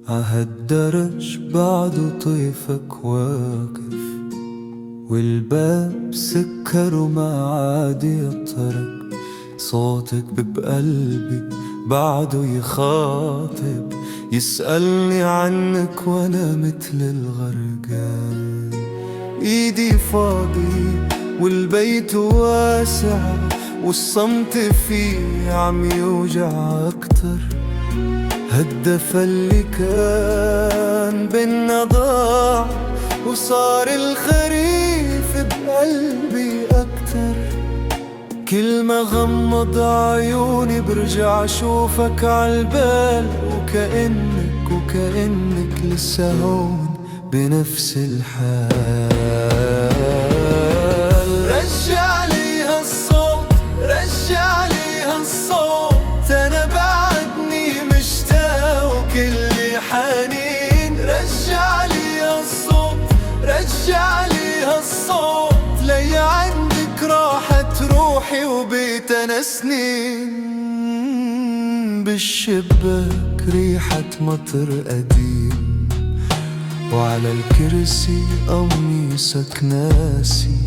عهالدرج بعده طيفك واقف، والباب سكر وما عاد يطرق. صوتك بقلبي بعده يخاطب، يسألني عنك وانا مثل الغرقان. ايدي فاضي والبيت واسع، والصمت فيه عم يوجع اكتر. هالدفا اللي كان بينا ضاع، وصار الخريف بقلبي أكتر. كل ما غمض عيوني برجع أشوفك عالبال، وكأنك لسه هون بنفس الحال. رجع لي هالصوت، رجع لي هالصوت، أنا بعدني مشتاق وكلي حنين. رجع لي هالصوت، رجع لي هالصوت، لي عندك راحت روحي وبيتنا سنين. بالشباك ريحة مطر قديم، وعلى الكرسي قميصك ناسي.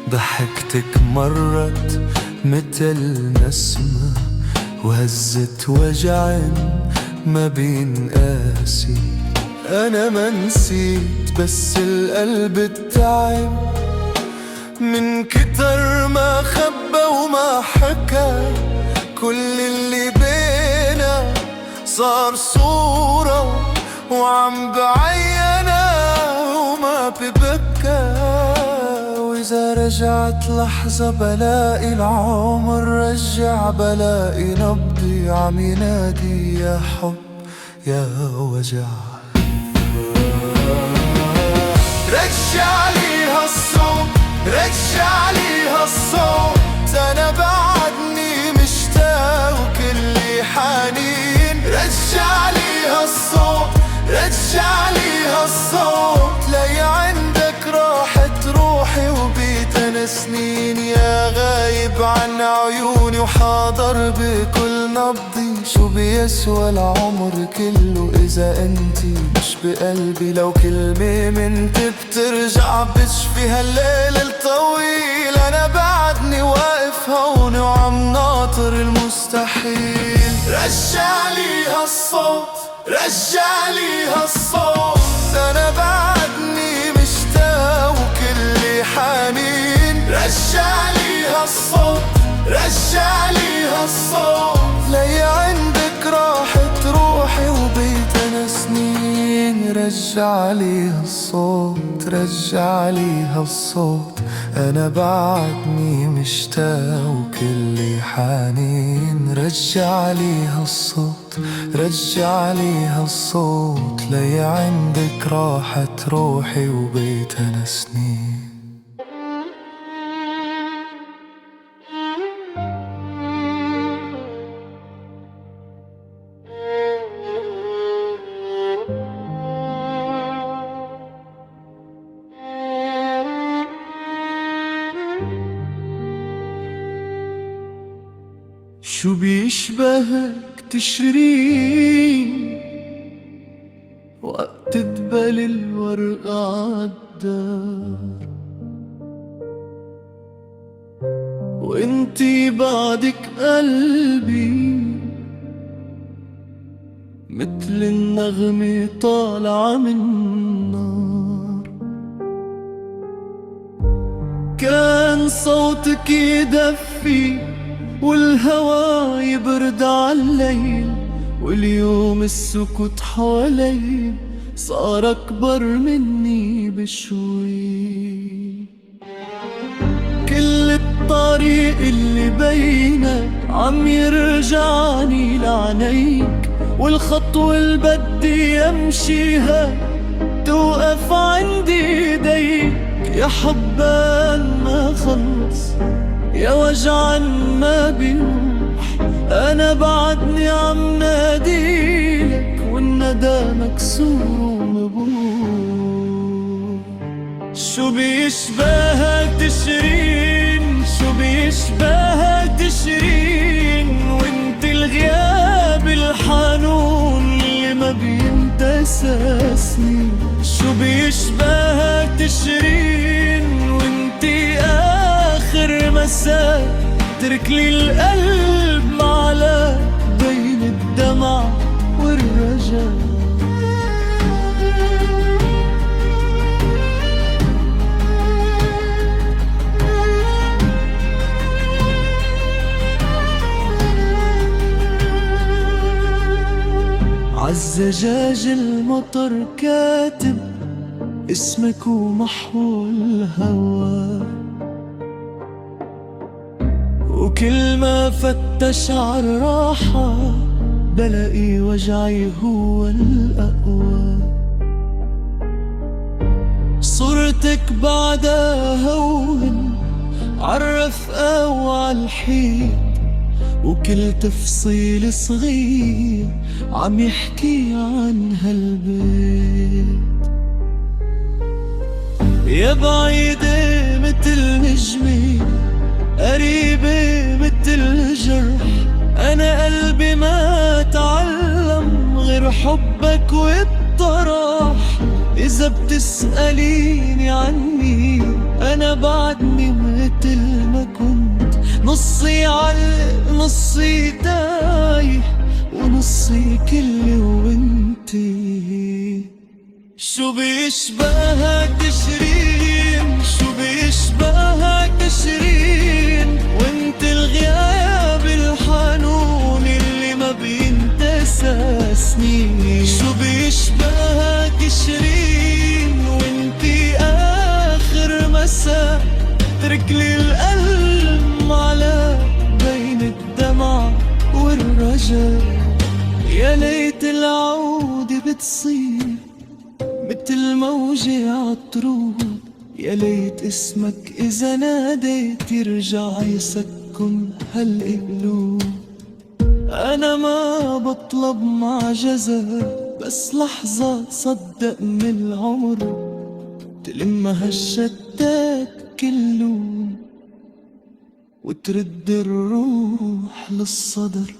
ضحكتك مرت متل نسمة، وهزت وجع ما بينقاسي. أنا ما نسيت بس القلب اتعب، من كتر ما خبى وما حكى. كل اللي بينا صار صورة وعم بعينها وما ببكى. وإذا رجعت لحظة بلاقي العمر رجع، بلاقي نبضي عم ينادي يا حب يا وجع. رجع لي هالصوت، رجع لي هالصوت، أنا بعدني مشتاق وكلي حنين. رجع لي هالصوت، رجع لي هالصوت، لي عندك راحت روحي وبيتنا سنين. يا غايب عن عيوني وحاضر بكل نبضي، شو بيسوى العمر كله إذا انتي مش بقلبي؟ لو كلمة منت بترجع بتشفي هالليل الطويل. أنا بعدني واقف هون وعم ناطر المستحيل. رجع لي هالصوت، رجع لي هالصوت، أنا بعدني مشتاق وكلي حنين. رجع لي هالصوت، رجع لي هالصوت، لي عندك راحت روحي وبيتنا سنين. رجع لي هالصوت، رجع لي هالصوت، أنا بعدني مشتاق وكلي حنين. رجع لي هالصوت، رجع لي هالصوت، لي عندك راحت روحي وبيتنا سنين. شو بيشبهك تشرين وقت تدبل الورقة عالدار، وانتي بعدك قلبي متل النغمة طالعة من نار. كان صوتك يدفي والهوا يبرد عالليل، واليوم السكوت حوالي صار أكبر مني بشوي. كل الطريق اللي بينا عم يرجعني لعنيك، والخطوة اللي بدي أمشيها توقف عندي ايديك. يا حبان ما خلص، يا وجعا ما بيروح، أنا بعدني عم ناديلك والندى مكسور. مكسور ومبور. شو بيشبهك تشرين، شو بيشبهك تشرين، وانت الغياب الحنون اللي ما بينتسى سنين. شو بيشبهك تشرين، وانت آخر مساء ترك لي القلب معلق بين الدمع والرجاء. عالزجاج المطر كاتب اسمك ومحو الهوى، وكل ما فتش عالراحة بلاقي وجعي هو الأقوى. صورتك بعدها هون عالرفقة وعالحيط، وكل تفصيل صغير عم يحكي عن هالبيت. يا بعيدة متل نجمي، قريبة متل جرح، أنا قلبي ما تعلم غير حبك والطراح. إذا بتسأليني عني أنا بعدني متل ما كنت، نصي علق نصي تايه ونصي كلي وانتي. شو بيشبهك تشرين، شو بيشبهك تشرين، وانت الغياب الحنون اللي ما بينتسى سنين. شو بيشبهك تشرين، وانت آخر مساء ترك لي القلب معلق بين الدمع والرجاء. يا ليت العودة بتصير متل موجة عطرود، يا ليت اسمك إذا ناديت يرجع يسكن هالقلوب. أنا ما بطلب معجزة، بس لحظة صدق من العمر تلمها الشتات كلهم وترد الروح للصدر.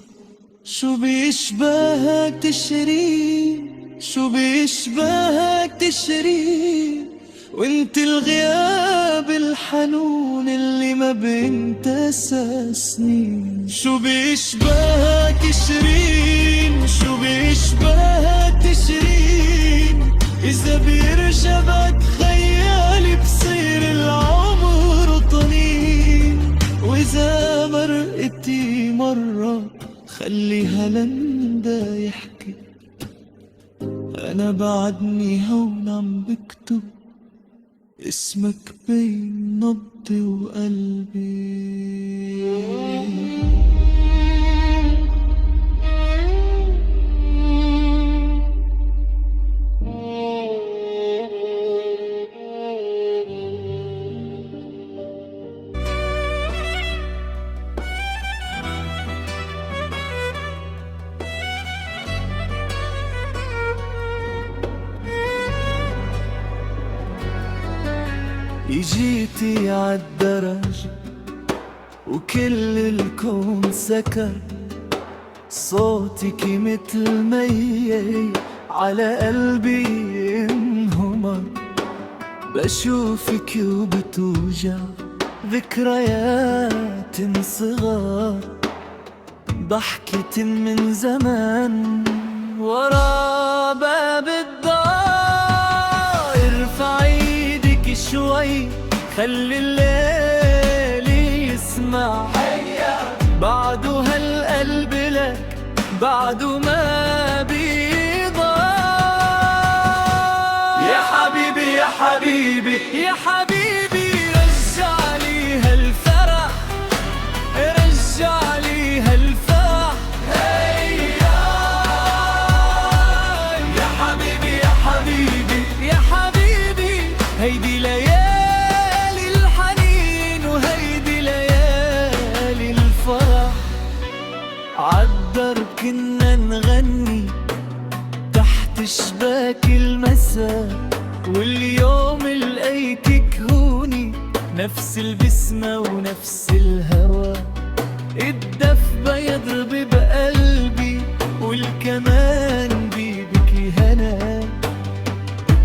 شو بيشبهك تشرين، شو بيشبهك تشرين، وانت الغياب الحنون اللي ما بينتسى سنين. شو بيشبهك تشرين، شو بيشبهك تشرين، إذا بيرجع بعد خيالي بصير العمر طنين. وإذا مرقتي مرة خليها لندا يحكي، أنا بعدني هون عم بكتب اسمك بين نبضي وقلبي. جيتي عالدرج وكل الكون سكر، صوتك متل مي على قلبي انهمر. بشوفك وبتوجع ذكريات صغار، ضحكة من زمان ورا باب الدار. ارفعي ايدك شوي خلي الليل يسمع، بعده هالقلب لك بعده ما بيضاع. يا حبيبي يا حبيبي يا حبيبي، رجع لي هالفرح، رجع لي هالفرح. يا حبيبي يا حبيبي يا حبيبي، هيدي ليالي الحنين وهيدي ليالي الفرح. عالدرب كنا نغني تحت شباك هداك المساء واليوم لقيتك هوني، نفس البسمة ونفس الهوى، الدف بيضرب بقلبي والكمان بيبكي هنا.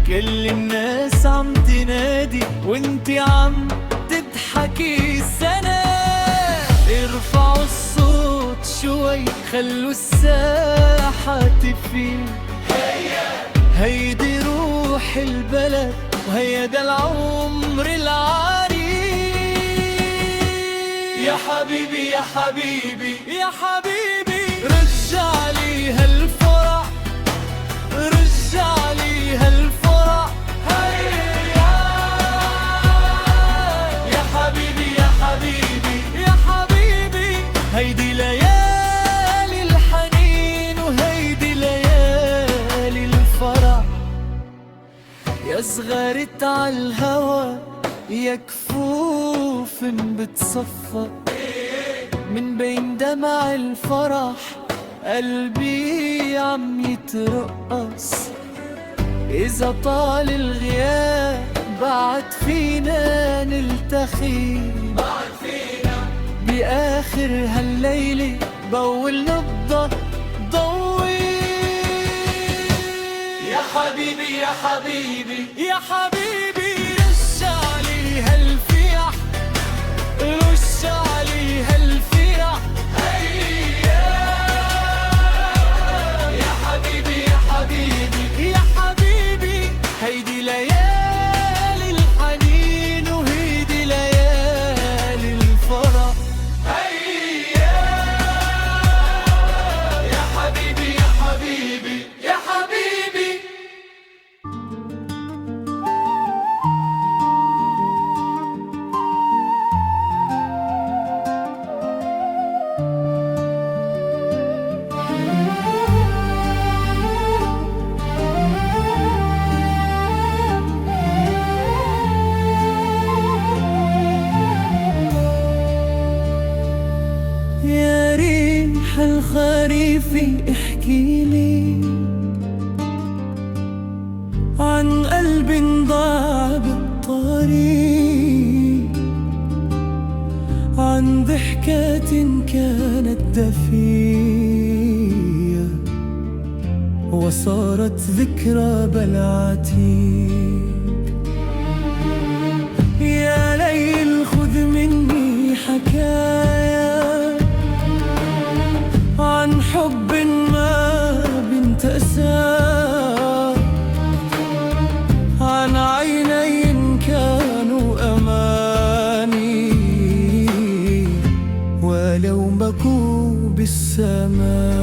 كل الناس عم تنادي وانتي عم تضحكي سنة. ارفعوا الصوت شوي خلوا الساحة تفيد، هيدي روح البلد وهيدا العمر العريق. يا حبيبي يا حبيبي يا حبيبي، رجع لي هالفرح، رجع لي هالفرح. هيا يا حبيبي يا حبيبي يا حبيبي، هيدي ليالي الحنين وهيدي ليالي الفرح. يا صغرت عالهوى يا كفوف بتصفى من بين دمع الفرح، قلبي عم يترقص. إذا طال الغياب بعد فينا نلتقي، بعد فينا بآخر هالليلة بأول نبضة ضوي. يا حبيبي يا حبيبي يا حبيبي، رجع لي هالفرح، رجع لي هالفرح. هيا يا حبيبي يا حبيبي يا حبيبي، هيدي ليالي الحنين وهيدي ليالي الفرح. هيا يا حبيبي يا حبيبي يا حبيبي. يا ريح الخريف احكيلي عن قلب ضاع بالطريق، عن ضحكة كانت دفية وصارت ذكرى بالعتيق. يا ليل خذ مني حكاية عن حب ما بنتأسى، عن عينين كانوا أماني ولو بكوا بالسماء.